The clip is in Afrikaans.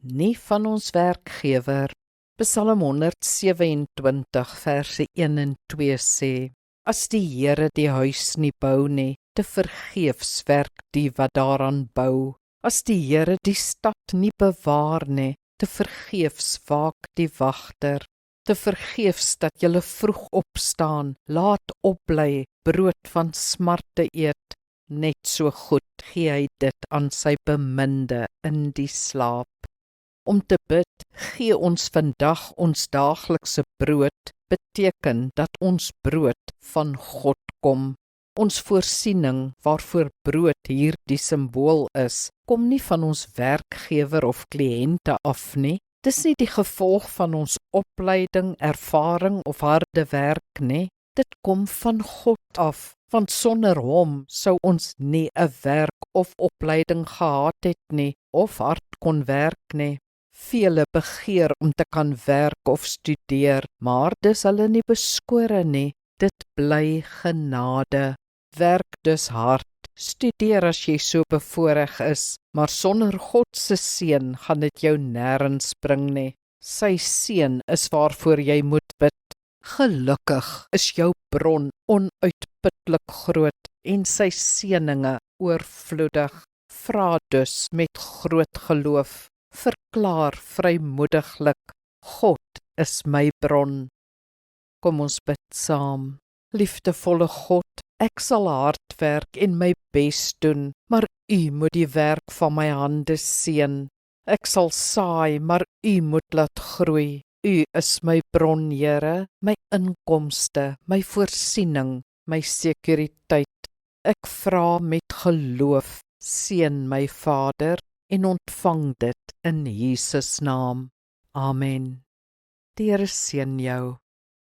nie van ons werkgewer. Psalm 127 verse 1 en 2 sê, as die Here die huis nie bou nie, te vergeefs werk die wat daaraan bou. As die Here die stad nie bewaar nie, te vergeefs waak die wagter. Te vergeefs dat julle vroeg opstaan, laat opbly, brood van smarte eet. Net so goed gee hy dit aan sy beminde in die slaap. Om te bid, gee ons vandag ons daaglikse brood, beteken dat ons brood van God kom. Ons voorsiening, waarvoor brood hier die simbool is, kom nie van ons werkgewer of kliënte af nie. Dis nie die gevolg van ons opleiding, ervaring of harde werk nie. Dit kom van God af, want sonder hom sou ons nie 'n werk of opleiding gehad het nie, of hard kon werk nie. Vele begeer om te kan werk of studeer, maar dis hulle nie beskore nie. Dit bly genade. Werk dus hard, studeer as jy so bevoorreg is, maar sonder God se seën gaan dit jou nêrens bring nie. Sy seën is waarvoor jy moet bid. Gelukkig is jou bron onuitputlik groot en sy seëninge oorvloedig. Vra dus met groot geloof, verklaar vrymoediglik, God is my bron. Kom ons bid saam. Liefdevolle God, ek sal hard werk en my bes doen, maar U moet die werk van my hande seën. Ek sal saai, maar U moet laat groei. U is my bron, Here, my inkomste, my voorsiening, my sekuriteit. Ek vra met geloof, seën my Vader, en ontvang dit in Jesus naam. Amen. Die Here seën jou.